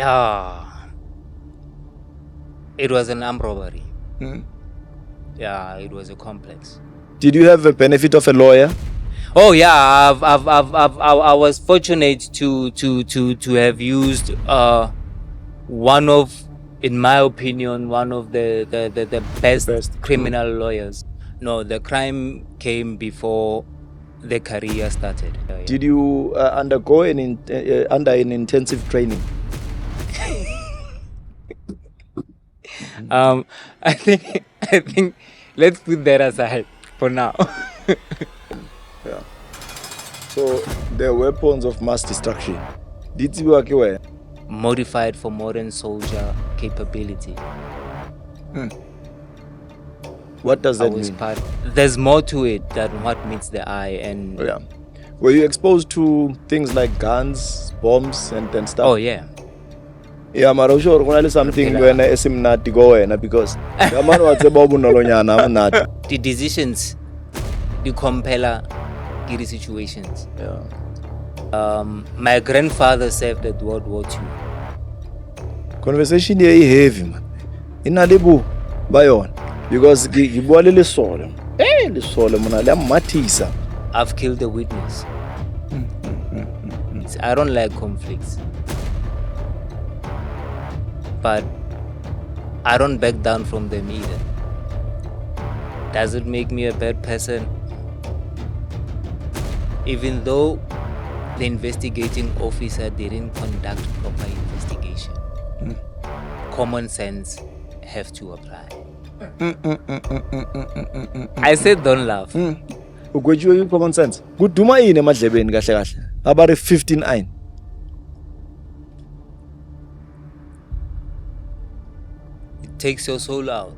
Yeah, it was an armed robbery. Hmm. Yeah, it was a complex. Did you have a benefit of a lawyer? Oh yeah, I was fortunate to have used one of, in my opinion, one of the best criminal lawyers. No, the crime came before the career started. Yeah. Did you undergo under an intensive training? I think let's put that aside for now. Yeah. So the weapons of mass destruction. Did you work where? Modified for modern soldier capability. What does I that was mean? part. There's more to it than what meets the eye, and Yeah. Were you exposed to things like guns, bombs, and stuff? oh yeah. Yeah, mara usho kuna something wena esimnati go wena because yamani watseba ubunolonyana amnati. The decisions, the compella, the situations. Yeah. My grandfather served at World War II. Conversation here is heavy man. Inalibu bayon because gibwa le solo. Le solo mona le matisa. I've killed a witness. I don't like conflicts, but I don't back down from them either. Does it make me a bad person? Even though the investigating officer didn't conduct proper investigation, common sense have to apply. I said don't laugh. Ugwejiwe common sense. Kuduma yini emadlebeni kahle kahle? Abari 15 ayin. It takes your soul out.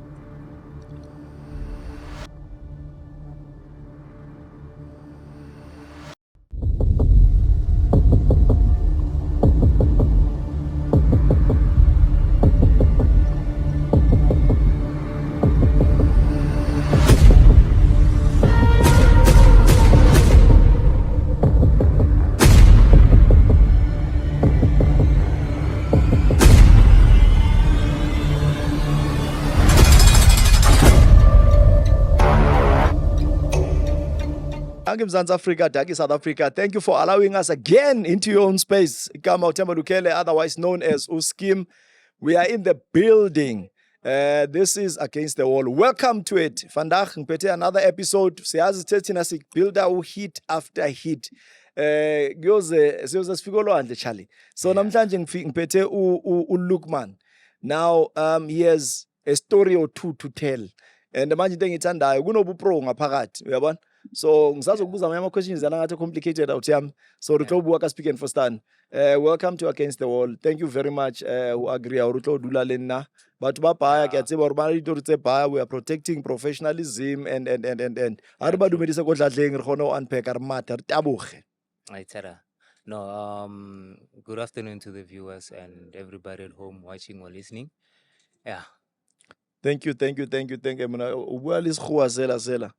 Danke Mzansi Africa, Daki South Africa. Thank you for allowing us again into your own space. Igama Themba Lukhele, otherwise known as Skeem. We are in the building. This is Against the Wall. Welcome to it. Vandag ngiphethe another episode. Siyazi thina sibuilda hit after hit. Siyoze sifike olwandle Charlie. So namhlanje ngiphethe uLukman. Now he has a story or two to tell. And manje into engithandayo kunobupro ngaphakathi, uyabona? So ngisazokubuza ama questions angathi complicated out yami. So re tlo bua ka speak and for stand. Welcome to Against the Wall. Thank you very much. Who agree re tlo dula le nna. Batho ba baya ke a tseba hore ba le ditori tse baya. We are protecting professionalism and. Ha re ba dumedisa go tlatleng re khona o unpack re matha re taboge. No, good afternoon to the viewers and everybody at home watching or listening. Yeah. Thank you. Mina o bua le sekgowa sela.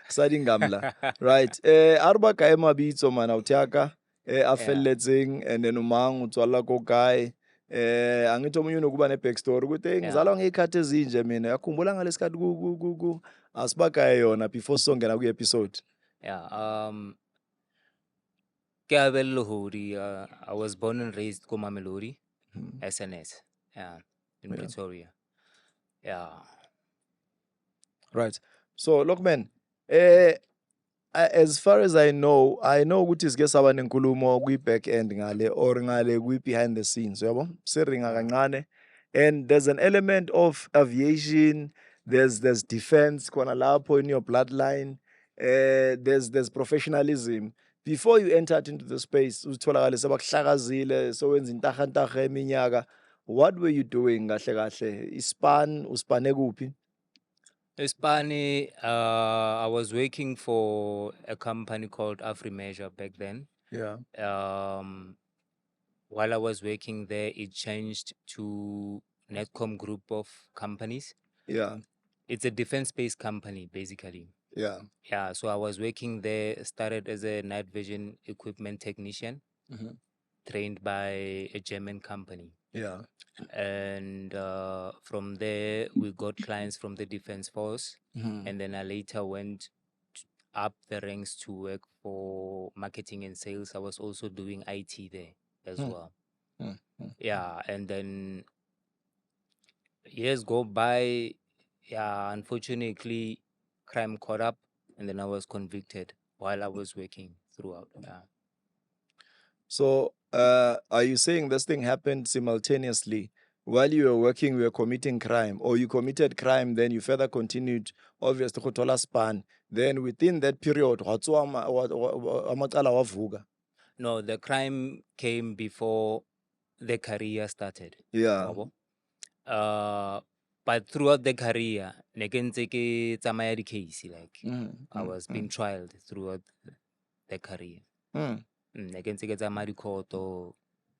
Sa dingamla. Right. Arba ka ema bitso mana o tiaka a felletseng and then umang o tswala ko kae. Angitho omunye unokuba ne backstory ukuthi ngizalwa ngekhathi ezinje mina yakhumbula ngalesikhathi ku asibakaye yona before songena ku episode. Yeah. Ke Abel Legodi. I was born and raised ko Mamelodi, SNS. Yeah, in Pretoria. Yeah. Right. So look man, as far as I know ukuthi sike saba nenkulumo kwi back end ngale or ngale kwi behind the scenes, yabo? Siringa kancane. And there's an element of aviation, there's defense khona lapho in your bloodline. There's professionalism. Before you entered into the space, utholakale sebakuhlakazile sowenza intahantaha eminyaka. What were you doing kahle kahle? Uspane kuphi? Espani, I was working for a company called AfriMeasure back then. Yeah. While I was working there, it changed to Netcom group of companies. Yeah. It's a defense-based company, basically. Yeah. Yeah, so I was working there, started as a night vision equipment technician. trained by a German company. Yeah. And from there, we got clients from the Defense Force. And then I later went up the ranks to work for marketing and sales. I was also doing IT there as well. Yeah, and then years go by. Yeah, unfortunately, crime caught up, and then I was convicted while I was working throughout. Yeah. So, are you saying this thing happened simultaneously? While you were working, you were committing crime, or you committed crime, then you further continued, obviously, go thola span. Then within that period, amacala wavuka. No, the crime came before the career started. Yeah. Wabo. But throughout the career, ne ke ntse ke tsamaya di-case, like I was being trialed throughout the career. Ne ke ntse ke tsamaya di-court-o,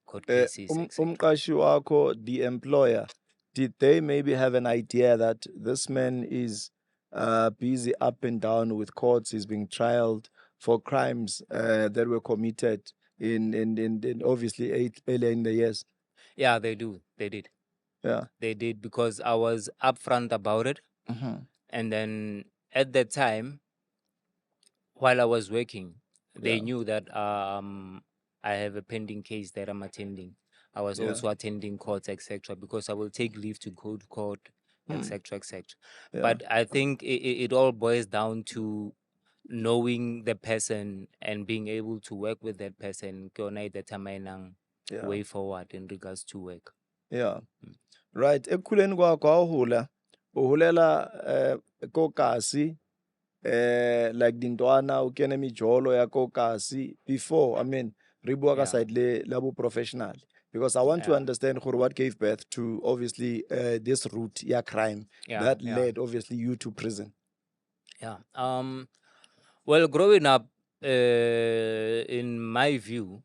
court cases, etc. Umqashi wako, the employer, did they maybe have an idea that this man is busy up and down with courts, he's being trialed for crimes that were committed in obviously earlier in the years? Yeah, they do. They did. Yeah. They did, because I was upfront about it. And then at that time, while I was working, they Yeah. knew that I have a pending case that I'm attending. I was Yeah. also attending courts, etc., because I will take leave to go to court, etc., etc. Yeah. But I think it all boils down to knowing the person and being able to work with that person. Ke yona e determinang Yeah. way forward in regards to work. Yeah. Right. Ekukhuleni kwakho awuhula uhulela ko kasi like dintwana o kene mijolo ya ko kasi before, I mean re bua ka Yeah. side le la bo professional, because I want to Yeah. understand gore what gave birth to obviously this route ya crime Yeah, that yeah. led obviously you to prison. Yeah. Well, growing up, in my view,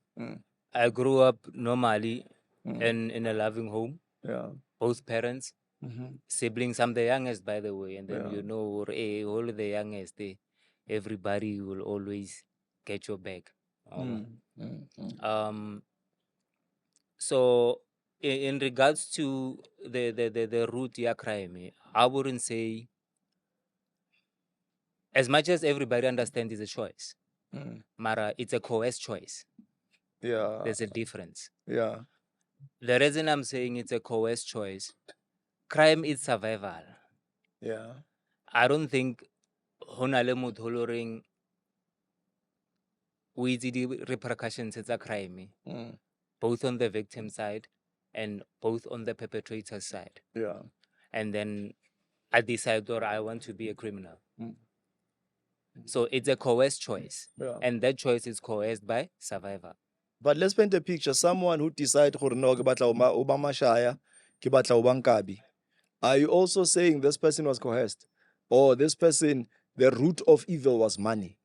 I grew up normally in a loving home. Yeah. Both parents, siblings. I'm the youngest, by the way. And then Yeah. all the youngest, everybody will always get your back. So in regards to the root ya crime, I wouldn't say, as much as everybody understands it's a choice, Mara, it's a coerced choice. Yeah. There's a difference. Yeah. The reason I'm saying it's a coerced choice, crime is survival. Yeah. I don't think honale motho lo reng o itse di repercussions tsa crime, both on the victim side and both on the perpetrator's side. Yeah. And then I decide, or I want to be a criminal. So it's a coerced choice. Yeah. And that choice is coerced by survival. But let's paint a picture. Someone who decide gore no ke batla o ba mashaya, ke batla o ba nkabi. Are you also saying this person was coerced, or this person, the root of evil was money?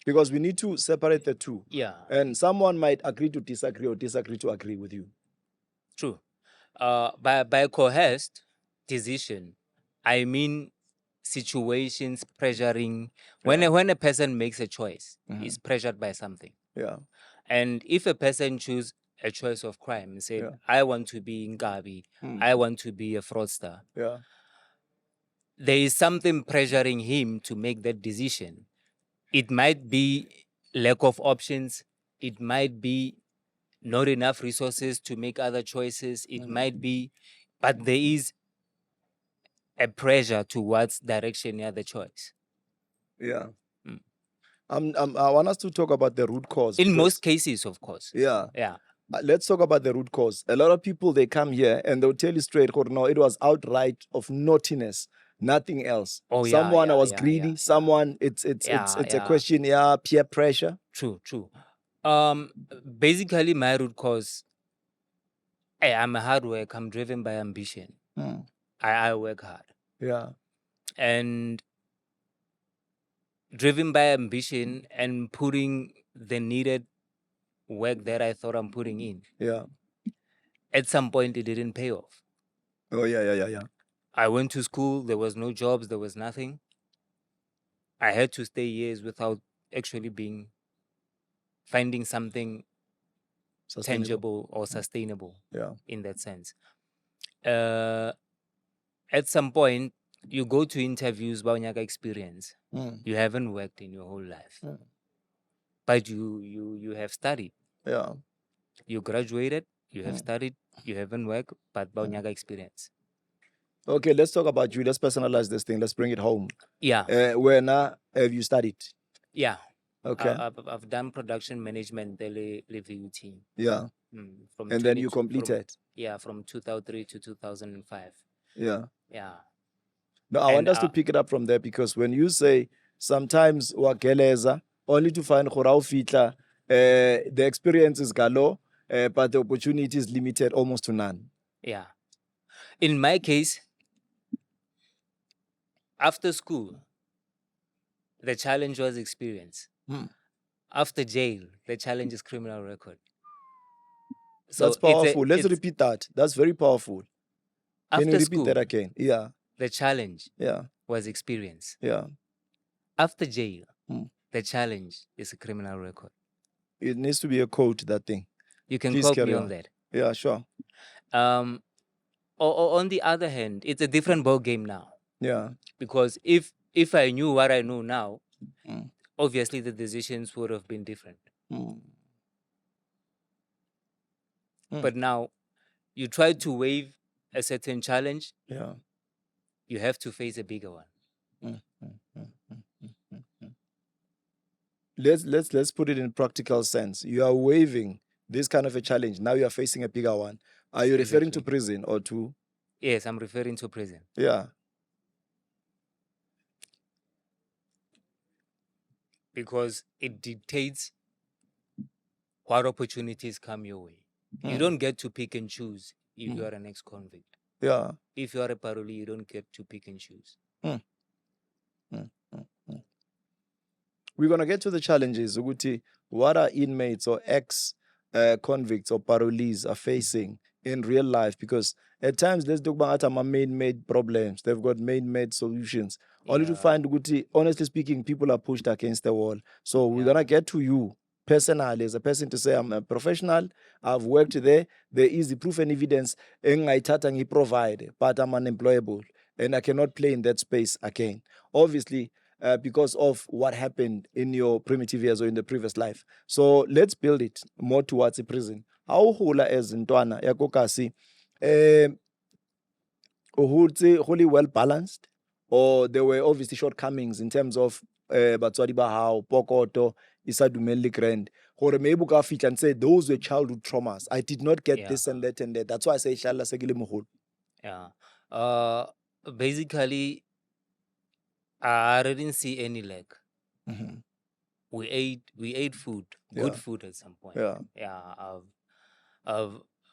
Because we need to separate the two. Yeah. And someone might agree to disagree or disagree to agree with you. True. By coerced decision, I mean situations pressuring. When a person makes a choice, he's pressured by something. Yeah. And if a person choose a choice of crime and say, Yeah. I want to be Ngabi, I want to be a fraudster, Yeah. there is something pressuring him to make that decision. It might be lack of options. It might be not enough resources to make other choices. It might be, but there is a pressure towards direction near the choice. Yeah. I want us to talk about the root cause. In most cases, of course. Yeah. Yeah. Let's talk about the root cause. A lot of people, they come here and they'll tell you straight, no, it was outright of naughtiness, nothing else. Oh, yeah, Someone yeah, was yeah, greedy. yeah, Someone, it's Yeah, a yeah. question, peer pressure. True. Basically, my root cause, I'm a hard worker. I'm driven by ambition. I work hard. Yeah. And driven by ambition and putting the needed work that I thought I'm putting in. Yeah. At some point, it didn't pay off. Oh, yeah. I went to school. There was no jobs. There was nothing. I had to stay years without actually finding something tangible or sustainable. Yeah. In that sense. At some point, you go to interviews about your experience. You haven't worked in your whole life, but you have studied. Yeah. You graduated. You have studied. You haven't worked, but about your experience. Okay, let's talk about you. Let's personalize this thing. Let's bring it home. Yeah. Where now have you studied? Yeah. Okay. I've done production management, the VUT. Yeah. From And then you completed. From 2003 to 2005. Yeah. Yeah. No, I want us to pick it up from there, because when you say sometimes wageleza only to find fitla, the experience is galo, but the opportunity is limited almost to none. Yeah. In my case, after school, the challenge was experience. After jail, the challenge is criminal record. So that's powerful. Let's repeat that. That's very powerful. Can you repeat that again? Yeah. The challenge Yeah. was experience. Yeah. After jail, the challenge is a criminal record. It needs to be a quote, that thing. You can quote me on that. Yeah, sure. Or on the other hand, it's a different ball game now. Yeah. Because if I knew what I know now, obviously the decisions would have been different. But now, you try to waive a certain challenge. Yeah. You have to face a bigger one. Let's put it in practical sense. You are waiving this kind of a challenge. Now you are facing a bigger one. Are you referring to prison or to? Yes, I'm referring to prison. Yeah. Because it dictates what opportunities come your way. You don't get to pick and choose if you are an ex-convict. Yeah. If you are a parolee, you don't get to pick and choose. We're going to get to the challenges. Uguti, what are inmates or ex-convicts or parolees are facing in real life? Because at times, let's talk about man-made problems. They've got man-made solutions. Only to find, Uguti, honestly speaking, people are pushed against the wall. So we're going to get to you personally as a person to say, I'm a professional, I've worked there, there is the proof and evidence, and provide, but I'm unemployable and I cannot play in that space again. Obviously, because of what happened in your primitive years or in the previous life. So let's build it more towards a prison. How hula as Ntwana Yakokasi, wholly well balanced, or there were obviously shortcomings in terms of batswadi ba hao, pokoto, isa dumelle grand. Gore maybe ka fitla and say those were childhood traumas. I did not get this and that and that. That's why I say inshallah segile mohol. Yeah. Basically, I didn't see any lack. We ate food, good food at some point.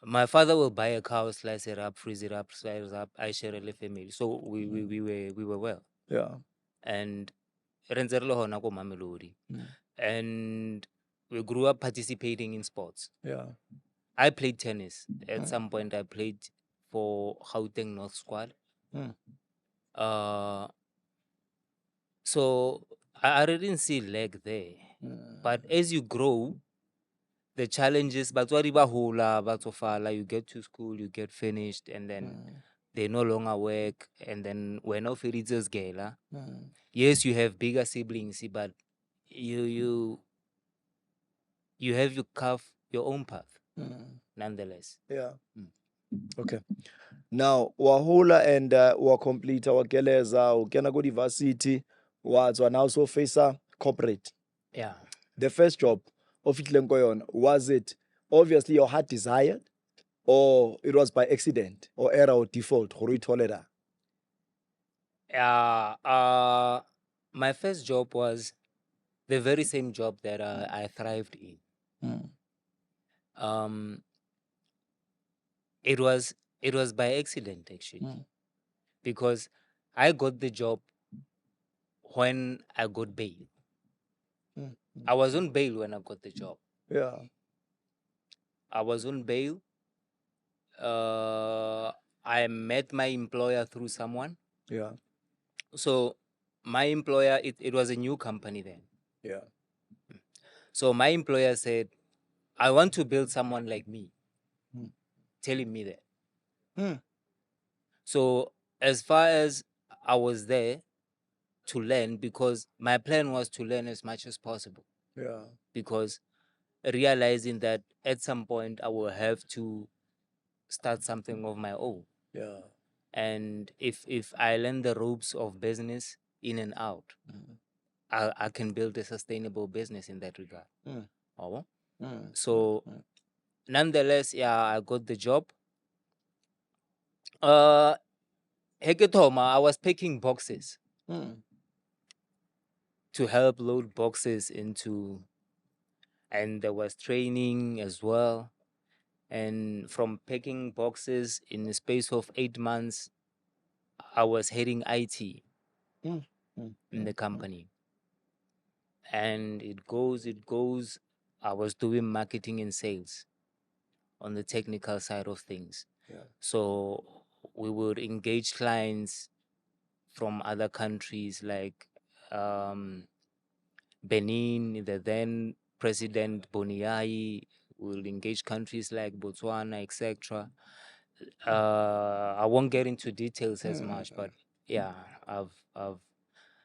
My father will buy a cow, slice it up, freeze it up, slice it up. I share a family, so we were well. Yeah. And and we grew up participating in sports. Yeah. I played tennis. At some point, I played for Gauteng North Squad. So I didn't see lag there. But as you grow, the challenges, you get to school, you get finished, and then they no longer work, and then we're no feritzes gala. Yes, you have bigger siblings, but you have to carve your own path, nonetheless. Yeah. Okay. Now, wahula and wa complete our geleza, ukena go university, was now also face a corporate. Yeah. The first job of it was it obviously your heart desired, or it was by accident or error or default? My first job was the very same job that I thrived in. It was by accident, actually, because I got the job when I got bail. I was on bail when I got the job. Yeah. I was on bail. I met my employer through someone. Yeah. So my employer, it was a new company then. Yeah. So my employer said, I want to build someone like me, telling me that. So as far as I was there to learn, because my plan was to learn as much as possible. Yeah. Because realizing that at some point I will have to start something of my own. Yeah. And if I learn the ropes of business in and out, I can build a sustainable business in that regard. Oh. So nonetheless, yeah, I got the job. Heketoma, I was picking boxes to help load boxes into, and there was training as well. And from picking boxes in the space of 8 months, I was heading IT in the company. And it goes. I was doing marketing and sales on the technical side of things. Yeah. So we would engage clients from other countries like Benin, the then President Boniai, will engage countries like Botswana, etc. I won't get into details as much, but yeah, I've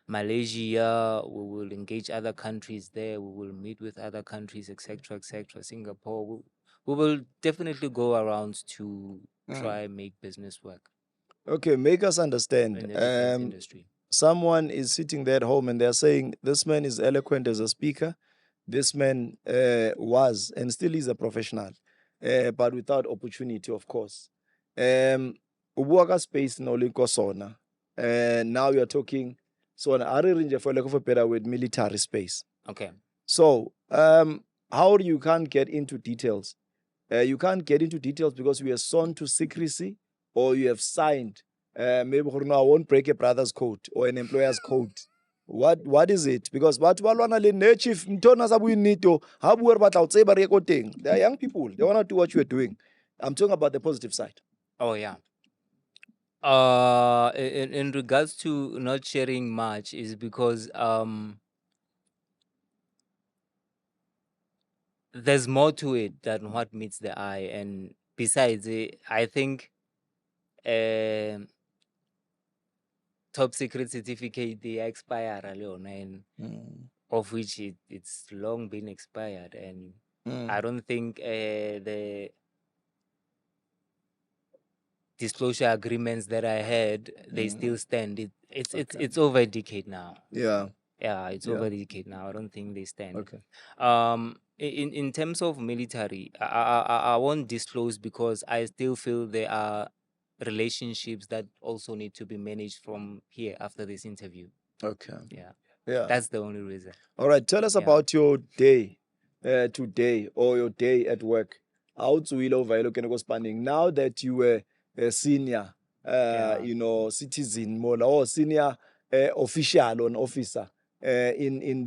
Malaysia, we will engage other countries there, we will meet with other countries, etc., etc. Singapore, we will definitely go around to try and make business work Okay, make us in understand. the defense industry. Someone is sitting there at home and they're saying, this man is eloquent as a speaker. This man was and still is a professional, but without opportunity, of course. Ubuaka space no linko sona. Now you're talking, so an area for lack of a better word, military space. Okay. So, how you can't get into details? You can't get into details because we are sworn to secrecy or you have signed. Maybe I won't break a brother's code or an employer's code. What is it? Because batho ba lwana le ne chief ntona sa buinito ha bua re batla ho tseba re ye ko teng. They are young people. They want to do what you are doing. I'm talking about the positive side. Oh yeah. In regards to not sharing much is because there's more to it than what meets the eye, and besides, I think top secret certificate they expire and of which it's long been expired, and I don't think the disclosure agreements that I had they still stand. It's over a decade now. Yeah. Yeah, it's over a decade now. I don't think they stand. Okay. In terms of military, I won't disclose because I still feel there are relationships that also need to be managed from here after this interview. Okay. Yeah, Yeah. that's the only reason. All right. Tell us Yeah. about your day today or your day at work. How to will over looking at spending now that you were a senior, citizen more or senior official or an officer in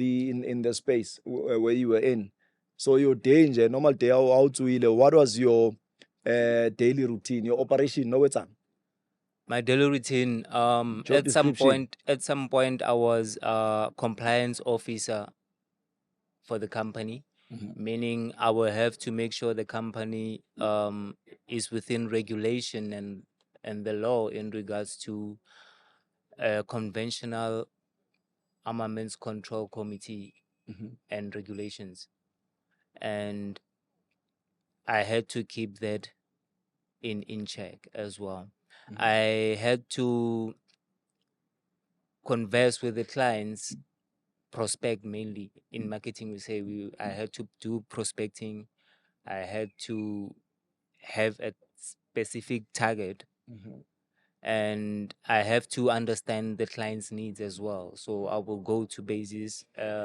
the space where you were in. So your day, normal day, how to will, what was your daily routine, your operation? No, it's My daily routine. Job At description. some point, I was compliance officer for the company, meaning I will have to make sure the company is within regulation and the law in regards to conventional armaments control committee and regulations, and I had to keep that in check as well. I had to converse with the clients, prospect mainly. In marketing we say I had to do prospecting, I had to have a specific target, and I have to understand the client's needs as well. So I will go to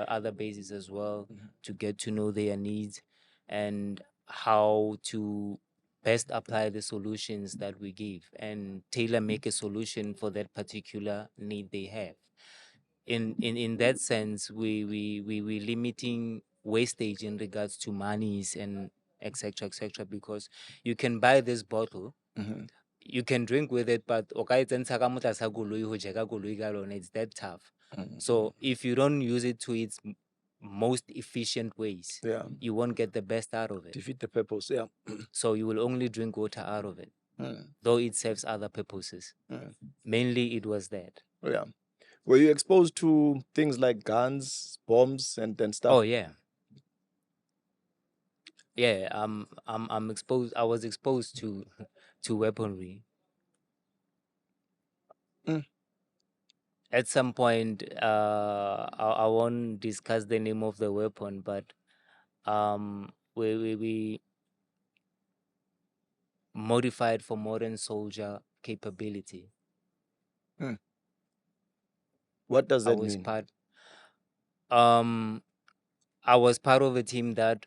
other bases as well, to get to know their needs and how to best apply the solutions that we give and tailor make a solution for that particular need they have. In that sense, we limiting wastage in regards to monies and etc., because you can buy this bottle, you can drink with it, but it's that tough. So if you don't use it to its most efficient ways, Yeah. you won't get the best out of it. Defeat the purpose. Yeah. So you will only drink water out of it, Mm. though it serves other purposes. Mm. Mainly, it was that. Yeah. Were you exposed to things like guns, bombs, and stuff? Oh yeah, yeah. I'm exposed. I was exposed to weaponry. Mm. At some point, I won't discuss the name of the weapon, but we modified for modern soldier capability. What does I that was mean? I was part of a team that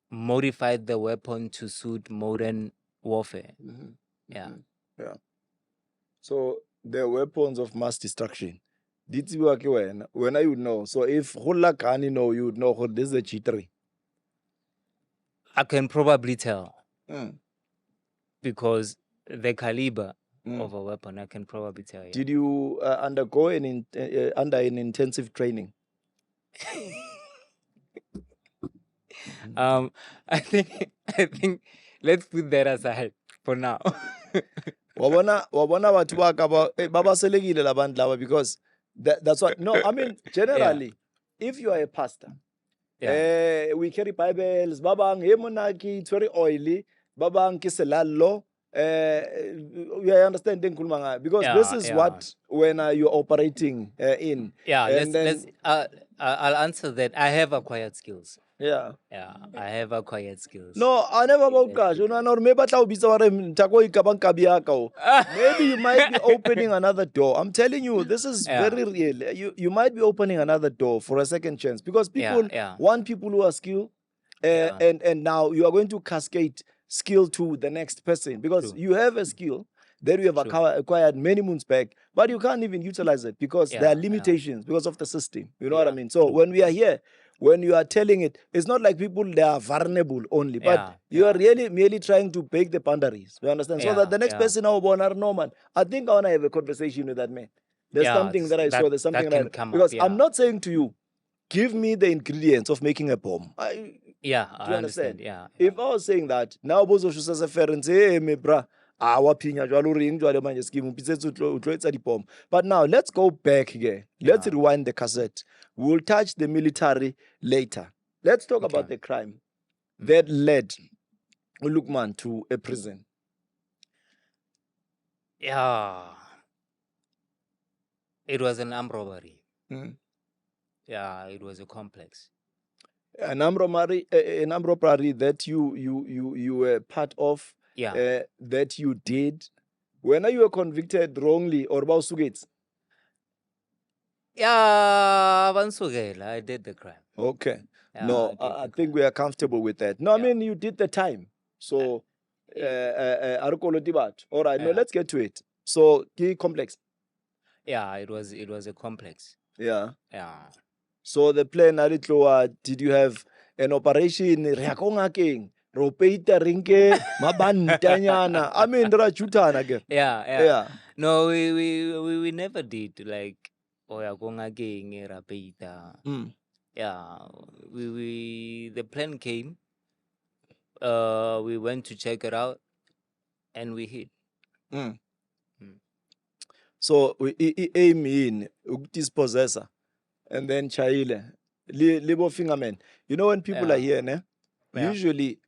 modified the weapon to suit modern warfare. Mm-hmm. Yeah. Yeah. So the weapons of mass destruction. Did you work when you would know? So if Hula can you would know this is a G3. I can probably tell Mm. because the caliber Mm. of a weapon, I can probably tell. Yeah. Did you undergo under an intensive training? I think let's put that aside for now. Wabona batho ba ka ba baselekile la bantu laba because that's what no I mean generally if you are a pastor we carry Bibles ba bang he monaki it's very oily ba bang ke selalo you understand engikhuluma ngayo because this is what when you're operating in I'll answer that. I have acquired skills. Yeah, I have acquired skills. No, I never about cash. You know, or maybe maybe you might be opening another door. I'm telling you, this is very real. You might be opening another door for a second chance because people want people who are skilled, and now you are going to cascade skill to the next person because you have a skill that you have acquired many moons back, but you can't even utilize it because there are limitations because of the system. You know what I mean? So when we are here, when you are telling it, it's not like people they are vulnerable only, but you are really merely trying to break the boundaries. You understand? So that the next person now born are no man. I think I want to have a conversation with that man. There's something that I saw. There's something that because I'm not saying to you, give me the ingredients of making a bomb. I understand. If I was saying that now, bozo shusa se ferent say, hey, me bra. But now let's go back here. Let's rewind the cassette. We'll touch the military later. Let's talk about the crime that led Lukman to a prison. Yeah. It was an armed robbery. Yeah, it was a complex. An armed robbery that you were part of. That you did. When you were convicted wrongly or about Sugates? Yeah, I did the crime. Okay. No, I think we are comfortable with that. No, I mean you did the time. So all right, no, let's get to it. So key complex. Yeah, it was a complex. Yeah. Yeah. So the plan did you have an operation king? Ropeita rinke mabantanyana. I mean rajutana again. Yeah. No, we never did like oyakonga king rapeita. Yeah. The plan came. We went to check it out and we hit. So we aim in dispossessor and then chaile libo fingerman. You know when people are here, ne? Usually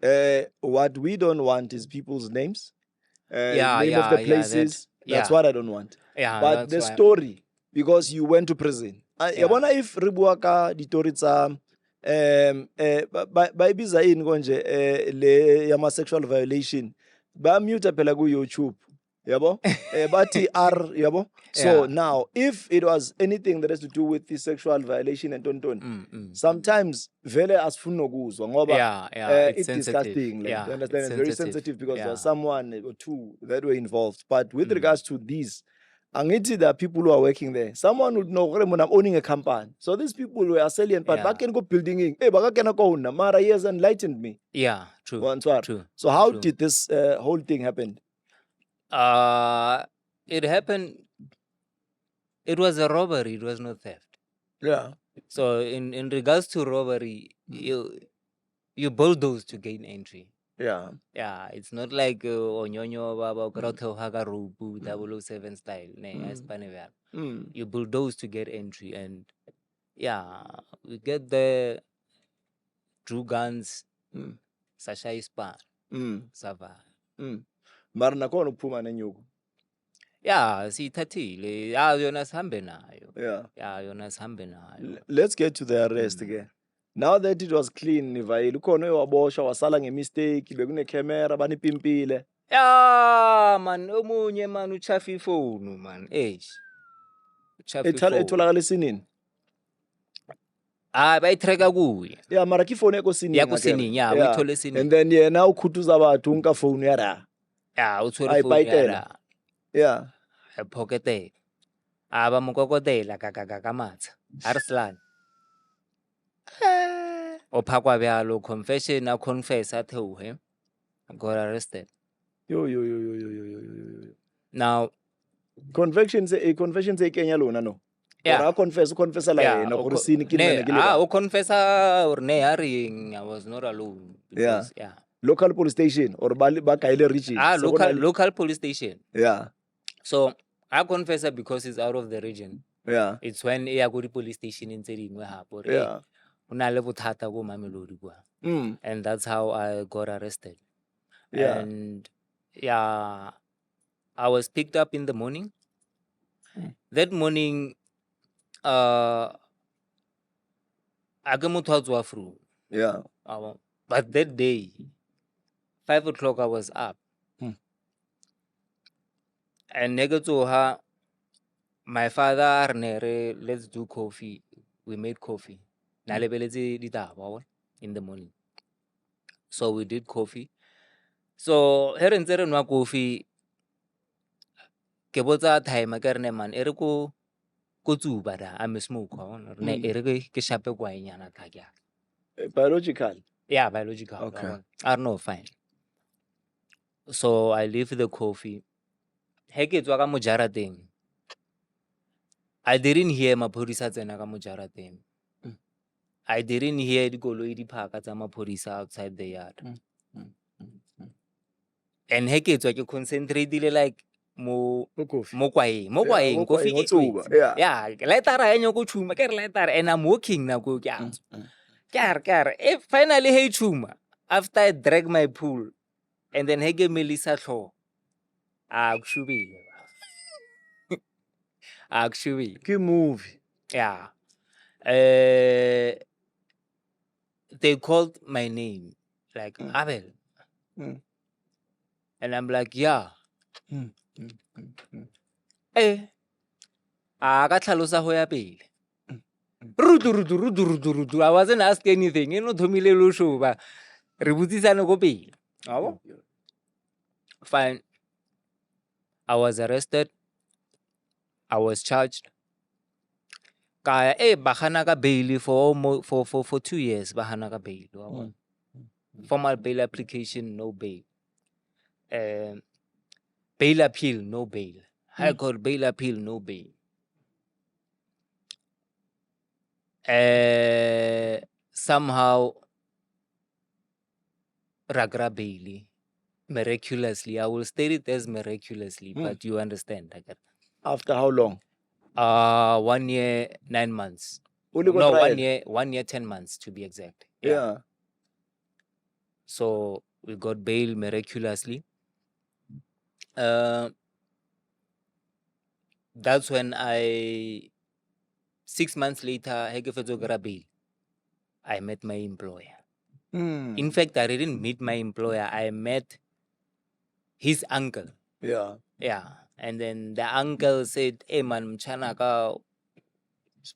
what we don't want is people's names. Name of the places. That's what I don't want. But the story, because you went to prison. I wonder if ribuaka ditori tsa ba ibiza ini konje le yama sexual violation ba mute phela ku YouTube yabo bathi R yabo. So now if it was anything that has to do with the sexual violation and tonton sometimes vele asifuna ukuzwa ngoba it's disgusting, like, you understand, it's very sensitive because there's someone or two that were involved. But with regards to these, angithi there are people who are working there. Someone would know when I'm owning a company. So these people were salient, but back can go building in. Mara, he has enlightened me. Yeah, true. True. So how did this whole thing happen? It happened. It was a robbery. It was no theft. Yeah. So in regards to robbery, you bulldoze to gain entry. Yeah. Yeah, it's not like Onyonyo Baba Grotto Hagarubu 007 style. You bulldoze to get entry, and yeah, we get the drew guns, Sasha Ispa, Sava. Mara nakhona ukuphuma nenyuku. Yeah, siyithathile. Yeah, yona sihambe nayo. Yeah. Yeah, yona sihambe nayo. Let's get to the arrest again. Now that it was clean, nivayile ukhona owaboshwa wasala ngemistake bekune camera banipimpile. Yeah, man, omunye man uchafa ifonu man. Uchafa ifonu. Etholakala esinini. Bayitracker kuye. Yeah, mara ke phone yakho siningi. Yakho siningi, yeah, uyithole siningi. And then yena ukhutuza bathu nka phone yara. Yeah, uthole phone yara. Yeah. Pocket. Ba mokokotela kakamatha. Arslan. Ophakwa byalo confession na confess athe uhe. Got arrested. Yo. Now, confession say Kenya lona no. Yeah. Or confess la yena gore sini ke nna ke le. O confessa or ne yaring I was not alone because yeah. Local police station or ba kaile region. Local police station. Yeah. So I confess because it's out of the region. Yeah. It's when I go to police station in Tsedingwe hapo. Yeah. Una le bothata go Mamelodi kwa. And that's how I got arrested. Yeah. And yeah, I was picked up in the morning. That morning, I got mutazwa through. Yeah. But that day, 5 o'clock, I was up. And negatoha, my father, let's do coffee. We made coffee. In the morning. So we did coffee. So here in Zerenwa coffee, kebota time akarne man eriko kotsu bada I'm a smoker. Ne eriko ke shape kwa inyana kagya. Biological. Yeah, biological. Okay. I don't know, fine. So I leave the coffee. Heke tswa ka mojarateng. I didn't hear maphodisa tsena ka mojarateng. I didn't hear dikoloi di phaka tsa maphodisa outside the yard. And heke tswa ke concentrate like mo kwaeng coffee ke tswa. Yeah, lightara ya nyoko chuma ke lightara and I'm walking na go kya. Kar. If finally hey chuma after I drag my pool and then hege Melissa tlho. Akshubile. Ke movie. Yeah. They called my name like Abel. And I'm like, yeah. Ka tlhalosa ho ya pele. Rudu. I wasn't asking anything. You know, thomile lo shoba. Re butsisane go pele. Fine. I was arrested. I was charged. Kaya bahana ka bail for 2 years. Bahana ka bail. Formal bail application, no bail. Bail appeal, no bail. High Court bail appeal, no bail. Somehow, ragra bail. Miraculously, I will state it as miraculously, but you understand. After how long? 1 year, 9 months. No, 1 year, 10 months to be exact. Yeah. So we got bail miraculously. That's when 6 months later, bail. I met my employer. In fact, I didn't meet my employer. I met his uncle. Yeah. And then the uncle said, "Hey man, mchana ka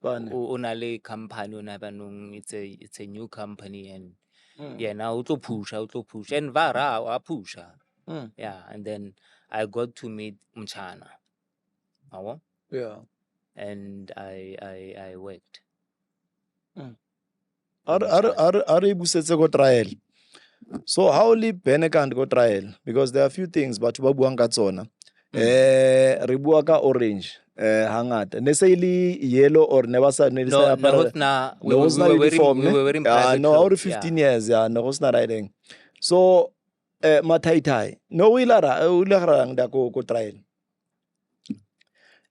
unale company it's a new company and now utlo push and vara push." Yeah, and then I got to meet mchana. Yeah. And I worked. Are busetse go trial. So how li Benekant go trial? Because there are a few things but ba buang ka tsona. Re bua ka orange. hangata ne se ile yellow or never sa ne No, sa no, apara we were wearing private no clothes. already 15 years no was not riding so mathai no wilara nda ko trial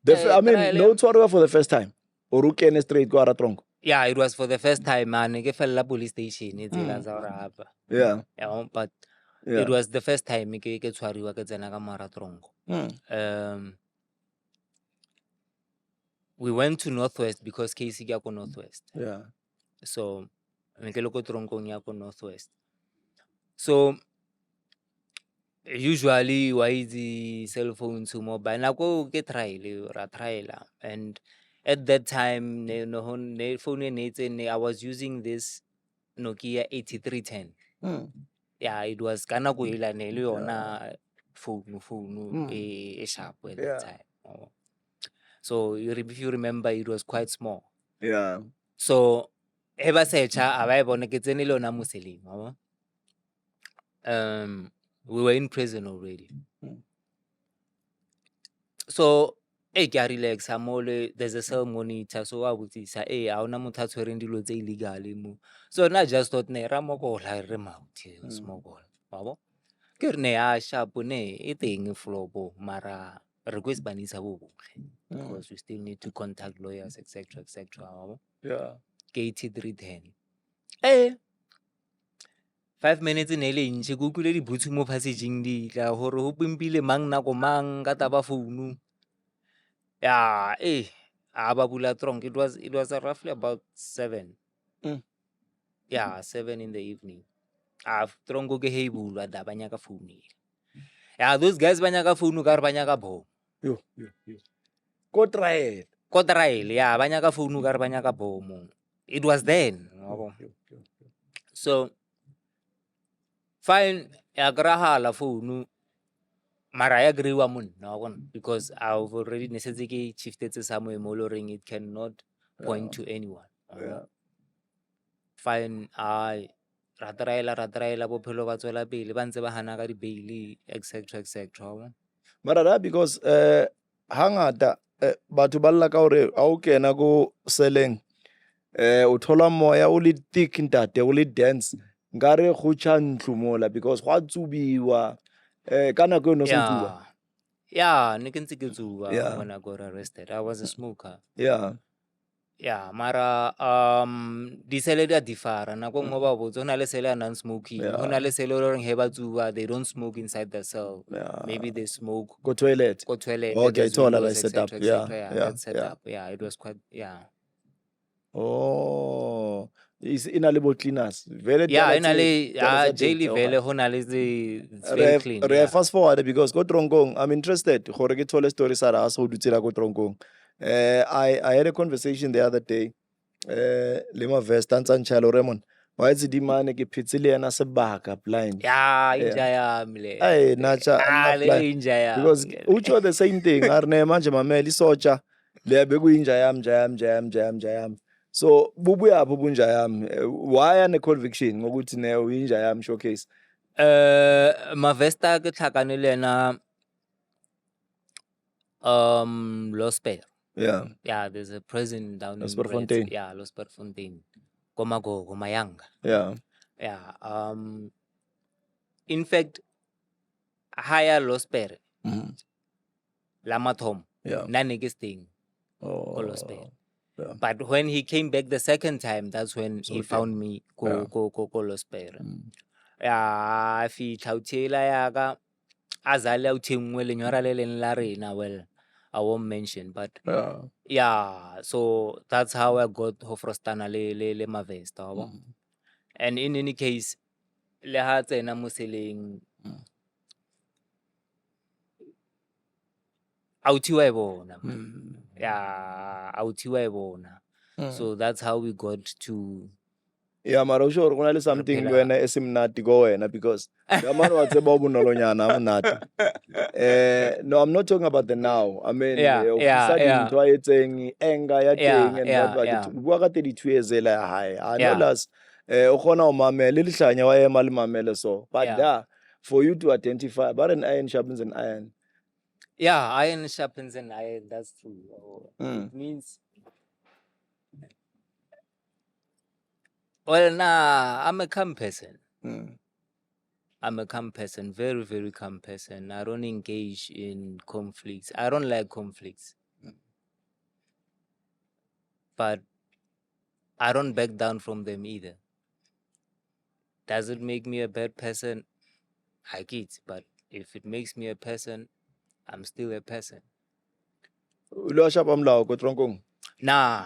I mean no tshwarwa for the first time or u kene straight go ara tronko. Yeah, it was for the first time, man. Ke fella police station e tsela za ora hapa. Yeah. Yeah, but it was the first time ke tshwariwa ke tsena ka mara tronko. We went to Northwest because KC ya ko Northwest. Yeah. So ke lo ko tronkong ya ko Northwest. So usually why the cell phone to mobile na go ke trial and at that time ne phone I was using this Nokia 8310. Yeah, it was kana go ila ne le yona phone e sharp at that time. So if you remember, it was quite small. Yeah. So eba secha aba bona ke tsene le yona moseleng, we were in prison already. So ke a relax amole, there's a cell monitor, so I would say a ona motho a tshwereng dilo tse illegal mo. So na just thought ne ra mo go la re mauti small goal babo ke re ne a sharp ne e teng flopo mara request banisa bo because we still need to contact lawyers etc babo. Yeah. KT 310 5 minutes ne le ntse go kule di butsu mo passaging di tla hore ho pimpile mang na go mang ka taba phone. Yeah, Ababula Tronk. It was roughly about 7. Yeah, 7 in the evening. Trongo ke hebula da banyaka phone. Yeah, those guys banyaka phone ka banyaka bo. Yo. Ko trial. Yeah, banyaka phone ka banyaka bo mo. It was then. So fine, ya grahala phone. Mara ya griwa mun no because I've already necessarily shifted to somewhere moloring it cannot point to anyone. Fine, ratraela bophelo ba tswela pele ba ntse ba hana ka di bail etc. Mara because hangata batho ba lla ka hore a o kena go seleng o thola moya o le thick ntate o le dense ngare go tša ntlo mola because go a tsubiwa ka nako no se tsuba. Yeah, ne ke ntse ke tsuba when I got arrested. I was a smoker. Yeah, mara di sele di a differa nako nngwe ba botse hona le sele a non-smoking, hona le sele o reng he ba tsuba they don't smoke inside the cell. Maybe they smoke go toilet. Okay, toilet I set up. Yeah, it was quite Oh, is in a little cleaners. Very ina le jail vele hona le it's very clean. Fast forward because go Trongong. I'm interested. Gore ke thole story sa ra so dutsela go Trongong. I had a conversation the other day. Lema vest antsa Chalo Raymond. Why is the man ke phitsile yana sebaka blind? Yeah, inja mle. Hey, nacha blind. Because ucho the same thing. Arne manje mameli socha. Le be ku inja yam. So bubu ya bunja yam. Why an conviction ngokuthi ne uyinja yam showcase? Mavesta ke tlhakane le ena Losper. Yeah, there's a prison down in Losperfontein. Yeah, Losperfontein. Komago, Komayanga. Yeah. In fact, higher Losper. Lamathom. Nanegesting. Losper. But when he came back the second time, that's when he found me Losper. Yeah, fi tlhautshela yaka azale a uthengwe lenyora le leng la rena, well, I won't mention, but yeah, so that's how I got Hofrostana le Mavesta. And in any case, le ha tsena mo seleng authiwa e bona. Yeah, authiwa e bona. So that's how we got to mara usho gore gona le something wena esimnati go wena because the man wa tseba bonolonyana monate. No, I'm not talking about the now. I mean, dintho a etseng enga ya teng and what bua ka 32 years ele ya hae. I know last o khona o mamele le hlanya wa ema le mamele so. But for you to identify, but an iron sharpens an iron. Yeah, iron sharpens an iron. That's true. It means, well, nah, I'm a calm person. I'm a calm person, very, very calm person. I don't engage in conflicts. I don't like conflicts. But I don't back down from them either. Does it make me a bad person? I get, but if it makes me a person, I'm still a person. Lo shapa mlawo ko tronkong. Nah.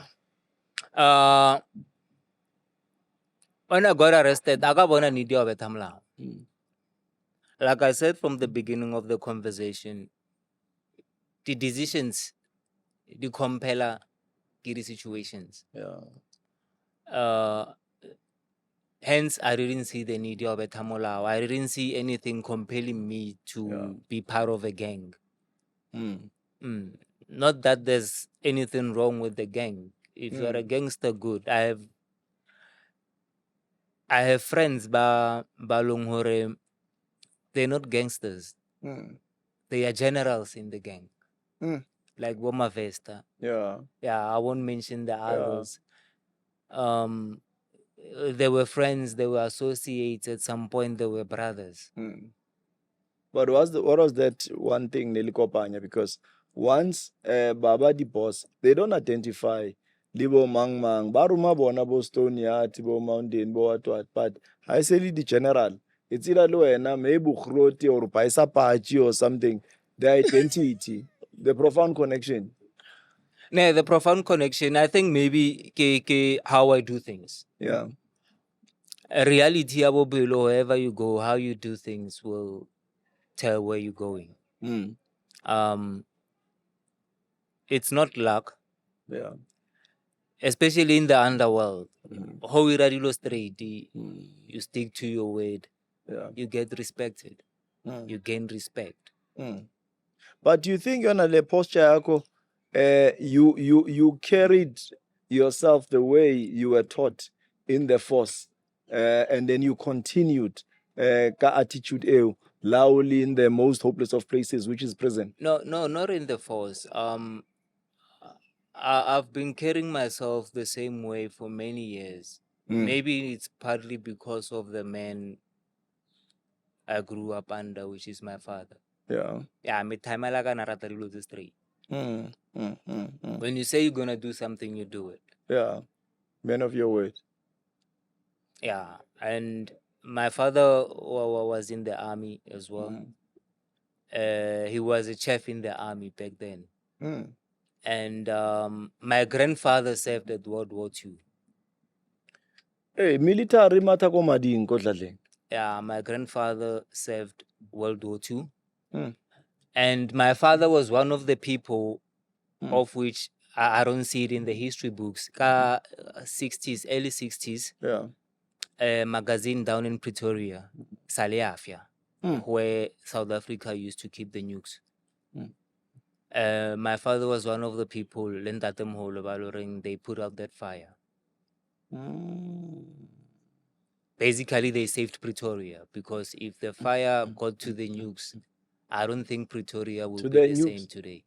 When I got arrested, I got one need of tamla. Like I said from the beginning of the conversation, the decisions, the compeller, the situations. Yeah. Hence, I didn't see the need of a tamolao. I didn't see anything compelling me to be part of a gang. Not that there's anything wrong with the gang. If you're a gangster, good. I have friends, balonghore. They're not gangsters. They are generals in the gang. Like Woma Vesta. Yeah. Yeah, I won't mention the others. They were friends, they were associates. At some point, they were brothers. But what was that one thing nelikopanya? Because once Baba the boss, they don't identify libo mang baruma bona bo stone yard bo mountain bo what, but I say the general. It's either lo ena maybe Ukhroti or Paisa Pachi or something. The identity, the profound connection. No, the profound connection, I think maybe how I do things. Yeah. A reality about below, wherever you go, how you do things will tell where you're going. It's not luck. Yeah. Especially in the underworld. How you straight, you stick to your word. Yeah. You get respected. You gain respect. But do you think you're le posture yako, you carried yourself the way you were taught in the force, and then you continued ka attitude eo loudly in the most hopeless of places, which is prison? No, not in the force. I've been carrying myself the same way for many years. Maybe it's partly because of the man I grew up under, which is my father. Yeah. Yeah, me time like narata straight. When you say you're gonna do something, you do it. Yeah. Men of your word. Yeah, and my father was in the army as well. He was a chef in the army back then. And my grandfather served at World War II. Hey, military mata ko mading ko dladleng. Yeah, my grandfather served World War II. And my father was one of the people of which I don't see it in the history books. 60s, early 60s. Yeah. A magazine down in Pretoria, Saleafia, where South Africa used to keep the nukes. My father was one of the people, they put out that fire. Basically, they saved Pretoria because if the fire got to the nukes, I don't think Pretoria would be the same today.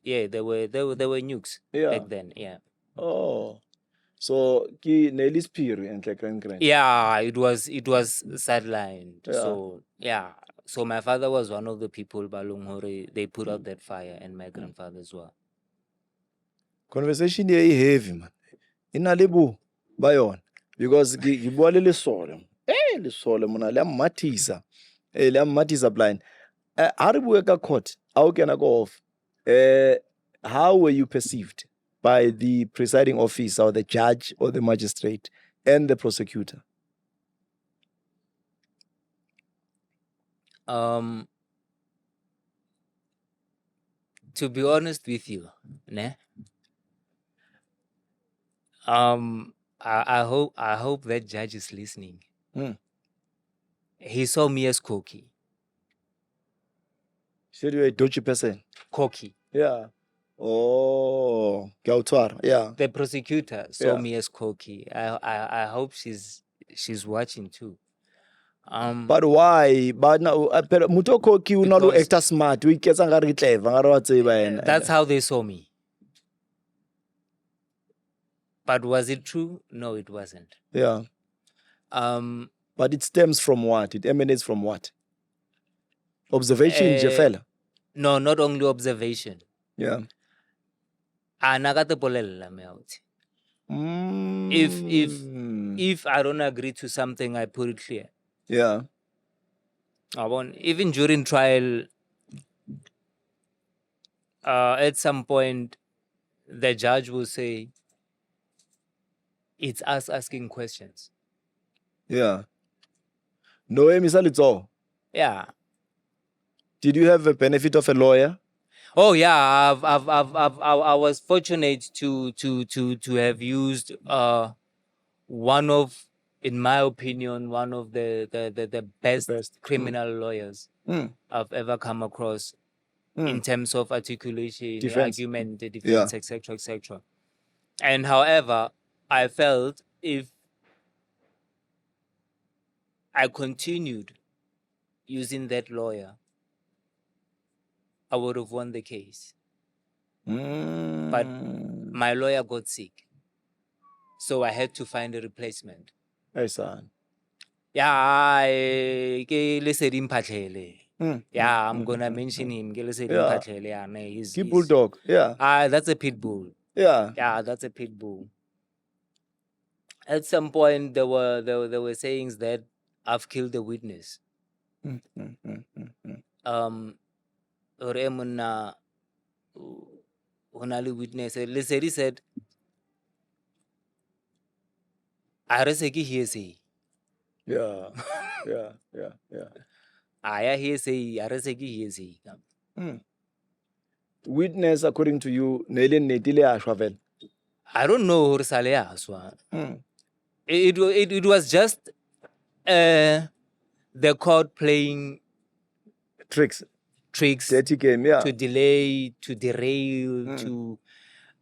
Yeah, there were nukes back then. Yeah. Oh, so ki Nelly Spear and Yeah, it was sidelined. Yeah. So yeah. So my father was one of the people Balunghore, they put out that fire, and my grandfather as well. Conversation here heavy, man. Inalibu bayon because gibua le solo. Le solo mona le matisa. Le matisa blind. How do we work court? How can I go off? How were you perceived by the presiding officer or the judge or the magistrate and the prosecutor? To be honest with you, ne? I hope that judge is listening. He saw me as cocky. Said you're a dodgy person. Cocky. Yeah. Oh, Gautwar. Yeah. The prosecutor saw me as cocky. I hope she's watching too. But why? But now, pero mutoko ki una lo Because- actor smart. We get ngari clever. Ngari wa tseba yena. That's how they saw me. But was it true? No, it wasn't. Yeah. Um, But it stems from what? It emanates from what? Observation, Jefela. no, not only observation. Yeah. Anakatepolella me out. If I don't agree to something, I put it clear. Yeah. Even during trial, at some point, the judge will say, it's us asking questions. Yeah. No, misalitso. Yeah. Did you have a benefit of a lawyer? Oh yeah, I was fortunate to have used one of, in my opinion, one of the best criminal lawyers I've ever come across in terms of articulation, Defense. argument, the defense, etc., etc. And however, I felt if I continued using that lawyer, I would have won the case. But my lawyer got sick, so I had to find a replacement. Hey, son. Yeah, yeah, I'm gonna mention him. Yeah. He's Bulldog. Yeah. that's a pit bull. Yeah. Yeah, that's a pit bull. At some point, there were sayings that I've killed a witness. Ore monna, honali witness. Lesedi said, "I reseki hearsay." Yeah. Yeah. Yeah. Yeah. Aya hearsay, I reseki hearsay. Witness, according to you, Nele Netile Ashwavel. I don't know who sale aswa. It was just the court playing Tricks. tricks Dirty game, yeah. to delay, to derail, to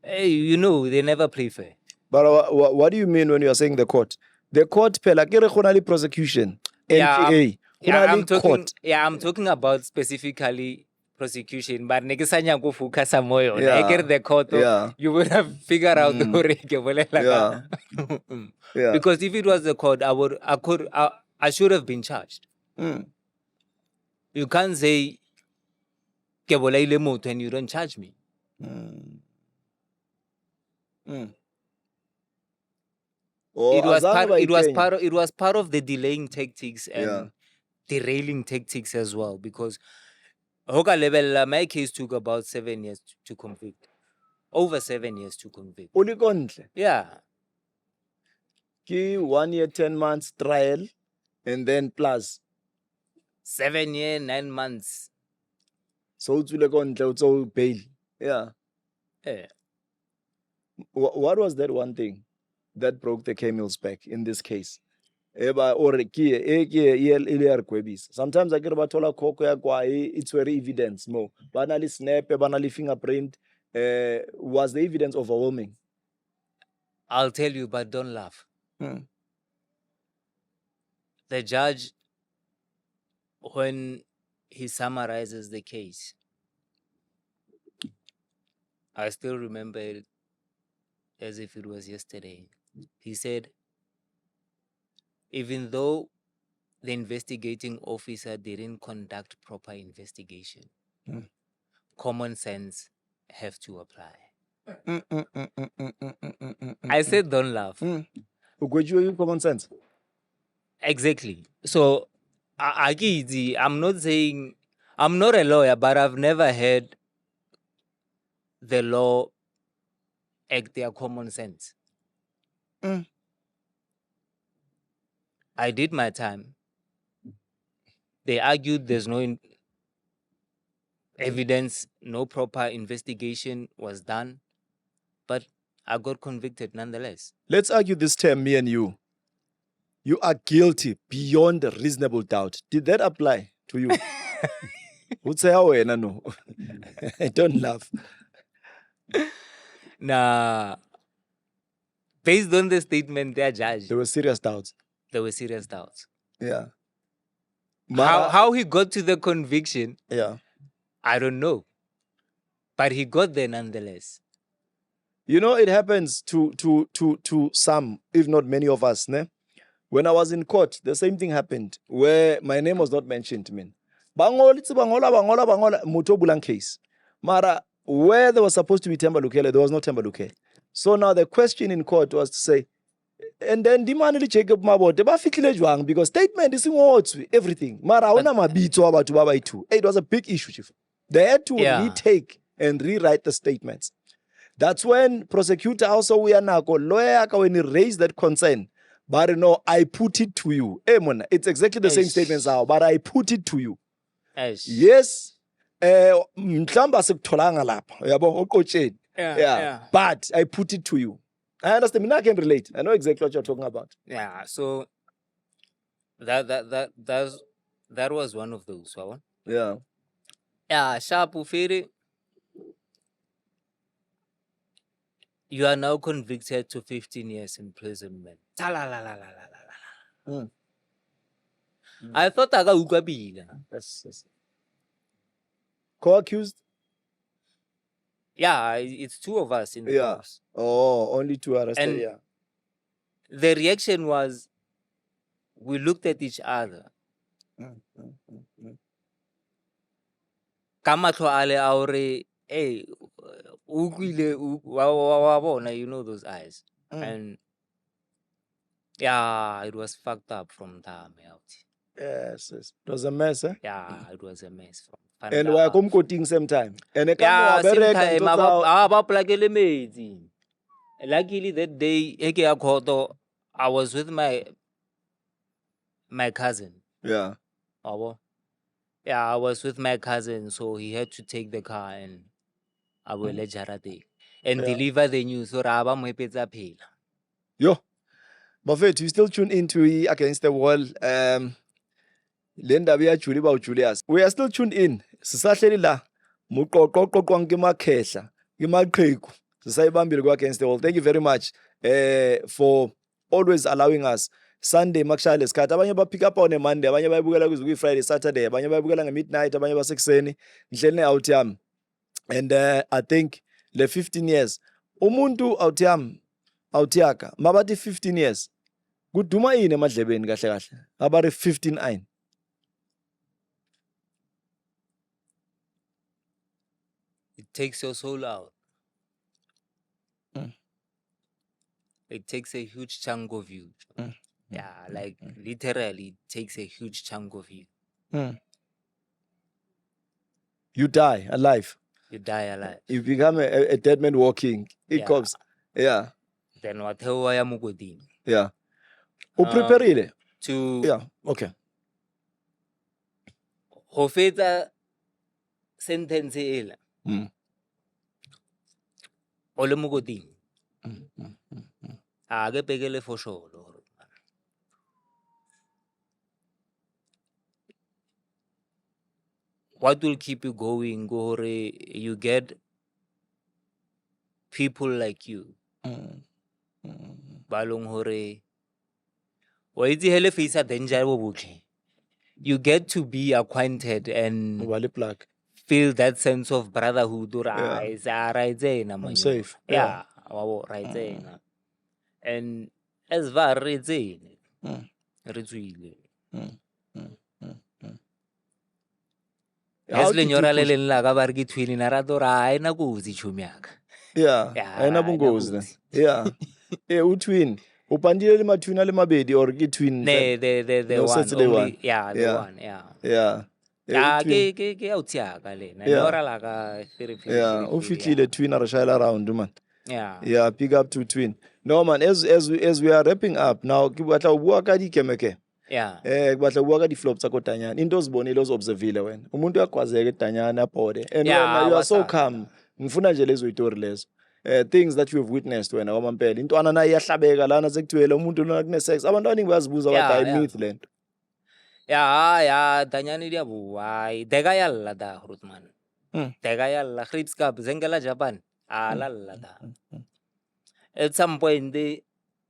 they never play fair. But what do you mean when you are saying the court? The court, pela kere khonali prosecution, NPA. I'm talking about specifically prosecution, but nekisanya go focus moyo. Yeah. The court, Yeah. you would have figured out the Yeah. Because if it was the court, I should have been charged. You can't say ke bolaile motho and you don't charge me. It was part of the delaying tactics and derailing tactics as well, because Hoka level my case took about 7 years to convict. Over 7 years to convict. Yeah. Ki 1 year, 10 months trial, and then plus 7 years, 9 months. So it's bail. Yeah. Yeah. What was that one thing that broke the camel's back in this case? Sometimes I get about it's very evidence more. Banally snap, banally fingerprint. Was the evidence overwhelming? I'll tell you, but don't laugh. The judge, when he summarizes the case, I still remember it as if it was yesterday. He said, even though the investigating officer didn't conduct proper investigation, common sense have to apply. I said, don't laugh. Common sense. Exactly. So, I'm not saying, I'm not a lawyer, but I've never heard the law act their common sense. I did my time. They argued there's no evidence, no proper investigation was done, but I got convicted nonetheless. Let's argue this term, me and you. You are guilty beyond a reasonable doubt. Did that apply to you? Would say, oh, no. Don't laugh. Nah. Based on the statement, they are judged. There were serious doubts. There were serious doubts. Yeah. How he got to the conviction, Yeah. I don't know. But he got there nonetheless. You know, it happens to some, if not many of us. Ne? When I was in court, the same thing happened where my name was not mentioned. Man, bangola, Motobulang case. Mara, where there was supposed to be Themba Lukhele, there was no Themba Lukhele. So now the question in court was to say, and then demanded Jacob Mabote, because statement is in everything. Mara, ona mabito about Baba too. It was a big issue, chief. They had to retake and rewrite the statements. That's when prosecutor also we are now lawyer when he raised that concern. But no, I put it to you. It's exactly the same statements now, but I put it to you. Yes. Mhlamba sekutholanga lapha yabo oqotsheni. Yeah. But I put it to you. I understand. I can relate. I know exactly what you're talking about. Yeah. So that was one of those. Yeah. Yeah. Sharp Ufiri. You are now convicted to 15 years imprisonment. I thought I got ukabila. Yes. Co-accused? Yeah, it's two of us in the house. Oh, only two arrested. And yeah. The reaction was, we looked at each other. Kamatlo ale aure, hey, you know those eyes. And yeah, it was fucked up from time out. Yes. It was a mess, eh? Yeah, it was a mess. And we are quoting same time. And yeah, same time. Luckily that day, I was with my cousin. Yeah. Yeah, I was with my cousin, so he had to take the car and I will let Jarate and deliver the news. So Yo, Buffett, you still tune into Against the Wall. Lenda we are Julius. We are still tuned in. Sisahleli la. Muqoqoqoqwa ngemakhehla, ngimaqheku. Sisayibambile ku Against the Wall. Thank you very much for always allowing us. Sunday makushaya lesikhathi abanye bapick up on a Monday, abanye bayibukela kuze Friday, Saturday, abanye bayibukela nge-midnight, abanye basekuseni. Ngihleli ne-out yami. And I think le 15 years umuntu out yami awuthiyaka mabathi 15 years kuduma yini emadlebeni kahle kahle abari 15 ayin. It takes your soul out. It takes a huge chunk of you. Yeah, like literally it takes a huge chunk of you. You die alive. You die alive. You become a dead man walking. It comes. Yeah. Then what ya mugodini. Yeah. Upreparile. To yeah, okay. Ho fetsa sentence ela. O le mugodini. A ke pekele for sure. What will keep you going? Gore, you get people like you. Balong hore. Hele face a danger. You get to be acquainted and feel that sense of brotherhood. I'm safe. Yeah, right there. And as far as how did you push? Aina bungozi. Yeah. Utwin. Upandile le matwin ale mabedi or ke twin. The one only. Yeah, the one. Yeah. Yeah. Yeah, ke autiaka le. Nora laga yeah, ufitlile twin a re shayela around man. Yeah. Yeah, pick up to twin. No man, as we are wrapping up now, ke batla o bua ka dikemeke. Yeah. Ke batla o bua ka di-flop tsa ko Danyane. Into ozibonile ozobservile wena. Umuntu uyakwazeka eDanyane apode. And wena you are so calm. Ngifuna nje lezo itori lezo. Things that you have witnessed wena kwamampela. Intwana nayo iyahlabeka lana sekuthiwele umuntu lona kune-sex. Abantu abaningi bayazibuza bathi hayi myth lento. Yeah, Danyane diabua. Dega yalla da Rutman. Dega yalla Crips Cup Zengela Japan. La da. At some point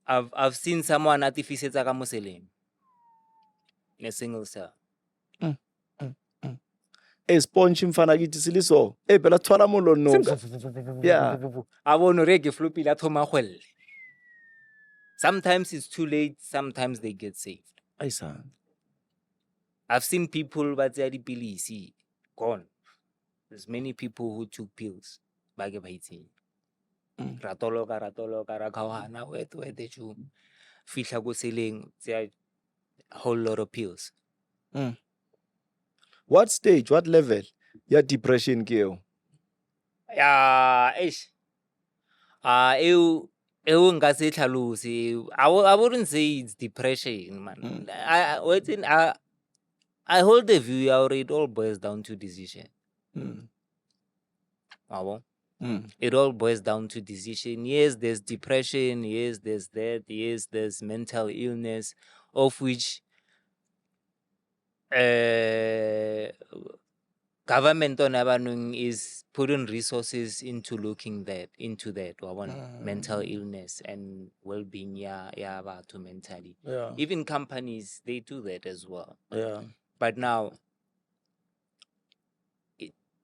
I've seen someone artificiate ka Muslim. In a single cell. sponge mfana kithi siliso phela sithwala mo lo noka. Yeah. Abone reke flopile a thoma gwelle. Sometimes it's too late, sometimes they get saved. I've seen people but they are dipilisi gone. There's many people who took pills ba ke ba itseng. Ratoloka ra khaogana wet chu fihla go seleng tse a whole lot of pills. What stage, what level ya depression ke eo? Yeah, eish. Eu nka se tlhalose. I wouldn't say it's depression, man. I hold the view already. It all boils down to decision. It all boils down to decision. Yes, there's depression. Yes, there's that. Yes, there's mental illness, of which government on Abanung is putting resources into looking into that mental illness and well-being. Yeah, to mentally. Yeah. Even companies, they do that as well. Yeah. But now,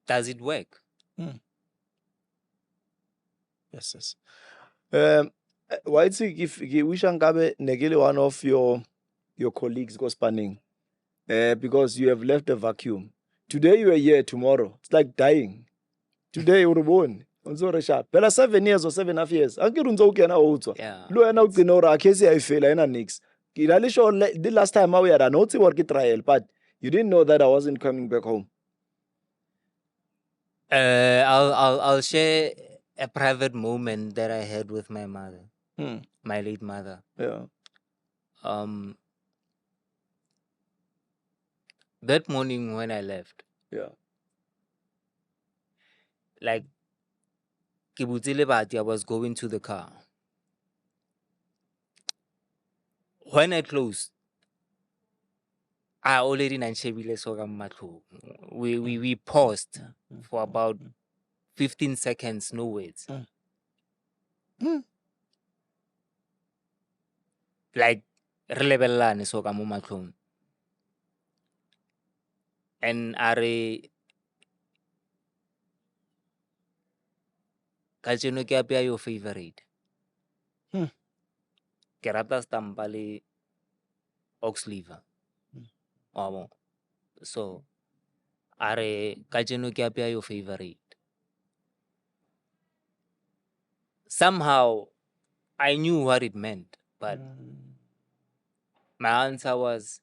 does it work? Yes. Why it's if wish angabe negele one of your colleagues go spanning, because you have left a vacuum. Today you are here, tomorrow it's like dying. Today you were born. Unzo resha. Pela 7 years or 7.5 years. Angiru unzo ukena utwa. Yeah. Lo ena ukena ora kesi ayifela ena nix. Kirali show the last time we had an oti work trial, but you didn't know that I wasn't coming back home. I'll share a private moment that I had with my mother, my late mother. Yeah. That morning when I left, like I was going to the car. When I closed, I already we paused for about 15 seconds, no words. Like relebellane so ka mo matlhong. And are kajeno ke apea your favorite. Ke rata stampa le ox liver. So are kajeno ke apea your favorite. Somehow I knew what it meant, but my answer was,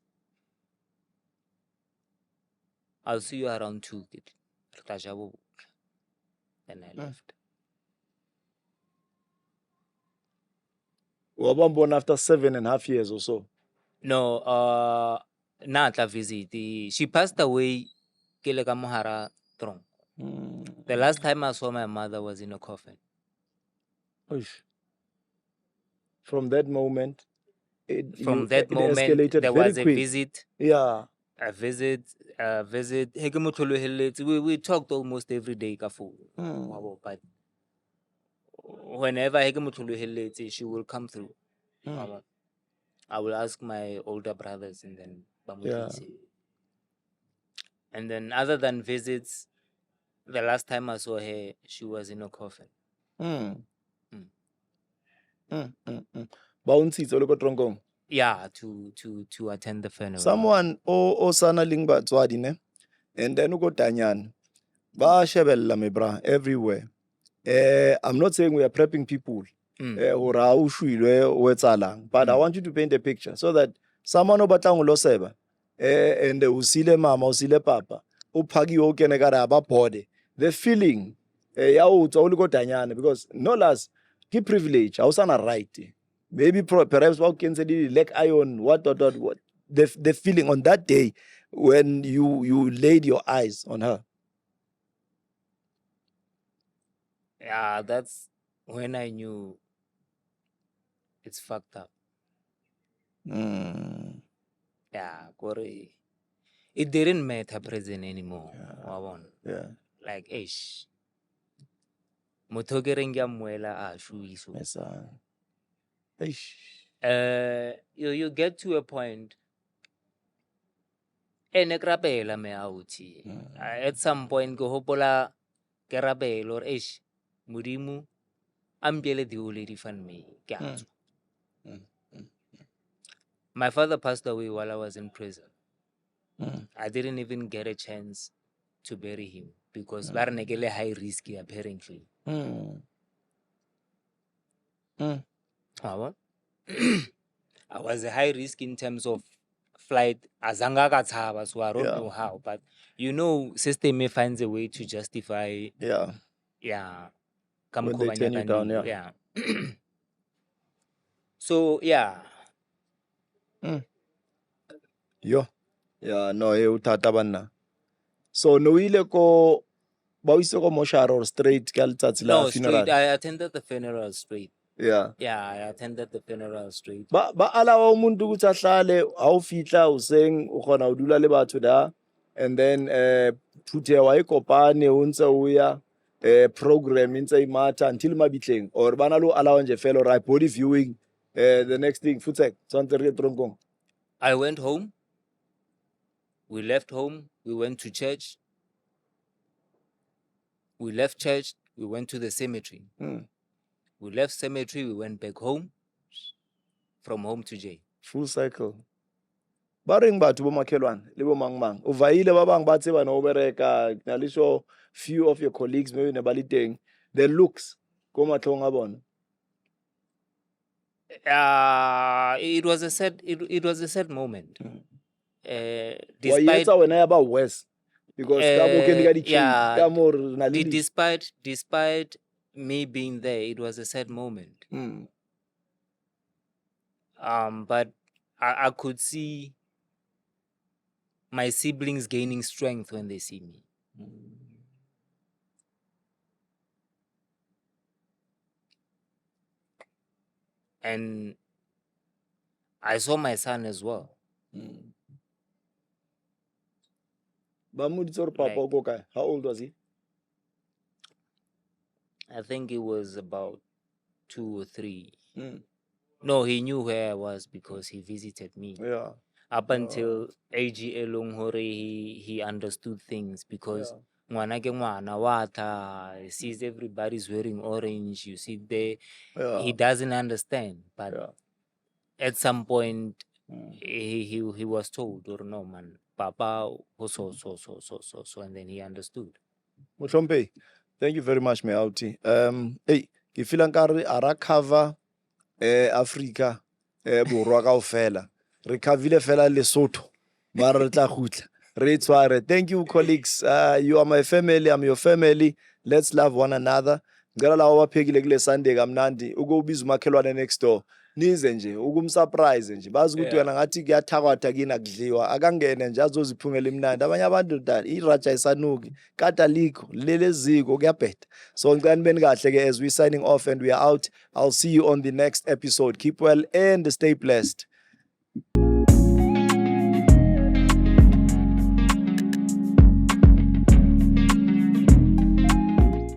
I'll see you around 2. And I left. Wabambona after 7.5 years or so. No, not a visit. She passed away kile ka mohara tronc. The last time I saw my mother was in a coffin. From that moment, it escalated there was a quick. visit. Yeah. A visit. We talked almost every day ka phone. But whenever she will come through. I will ask my older brothers and then And then other than visits, the last time I saw her, she was in a coffin. Yeah, to attend the funeral. Someone sana lingba tswadi ne, and then ugo Danyane. Ba shebella me bra everywhere. I'm not saying we are prepping people. But I want you to paint a picture so that someone obatlang lo seba and usile mama usile papa uphaki o kene kara ba body the feeling ya o tswa o le go Danyane, because no less ke privilege ha o sana right, maybe perhaps what can say leg iron what the feeling on that day when you laid your eyes on her. Yeah, that's when I knew it's fucked up. Yeah, Corey. It didn't matter present anymore. Yeah. Like, ish. Motogerengia muela shuisu. Ish. You get to a point ene ke rapela me auti. At some point ke hopola ke rapela or eish modimo a mpiele di o lady fan me ke a tswa. My father passed away while I was in prison. I didn't even get a chance to bury him because ba re ne ke le high risk apparently. I was a high risk in terms of flight. Azanga ka tshaba, so I don't Yeah. know how, but you know, system finds a way to justify. Yeah. Yeah, When they turn you down, yeah. So yeah, Yo. Yeah, no, uthata banna. So no ile ko ba o ise ko moshara or straight ka letsatsi la no, funeral. straight. I attended the funeral straight. Yeah. Yeah, I attended the funeral straight. Ba alawa umuntu ukuthi ahlale awufihla useng o khona o dula le batho da, and then phuthe wa ikopane o ntse o ya program ntse imata until mabitleng, or bana lo alawa nje fela right body viewing the next thing futsek tsantse re tronkong. I went home. We left home. We went to church. We left church. We went to the cemetery. We left cemetery. We went back home. From home to jail. Full cycle. Ba reng batho bo makhelwane le bo mang o vaile ba bang ba tseba no bereka na le so few of your colleagues maybe ne ba le teng the looks ko matlhong a bona. It was a sad moment. Wa Despite etsa wena ya ba worse because ka mo ke ka di yeah, ka mo re na le despite me being there, it was a sad moment. But I could see my siblings gaining strength when they see me. And I saw my son as well. Ba mo ditse gore papa o go kae? How old was he? I think it was about 2 or 3. No, he knew where I was because he visited me. Yeah. Up until AG Elong Hore, he understood things because ngwana ke ngwana wa tha, he sees everybody's wearing orange. You see there, he doesn't understand. But at some point, he was told, or no man, Papa, so, and then he understood. Motlhompe, thank you very much, Meauti. Hey, ke feel nkare ara cover Africa borwa kaofela. Re coverile fela Lesotho. Mara re tla khutla. Re tshware. Thank you colleagues. You are my family, I'm your family. Let's love one another. Ngicela lawa baphekile kule Sunday kamnandi ukubiza umakhelwane next door. Nize nje ukumsurprise nje bazi ukuthi wena ngathi kuyathakwathwa kini akudliwa akangene nje azoziphungela imnandi abanye abantu da iraja isanuki kata likho leleziko kuyabheda. So ngicela nibeni kahle ke as we signing off and we are out. I'll see you on the next episode. Keep well and stay blessed.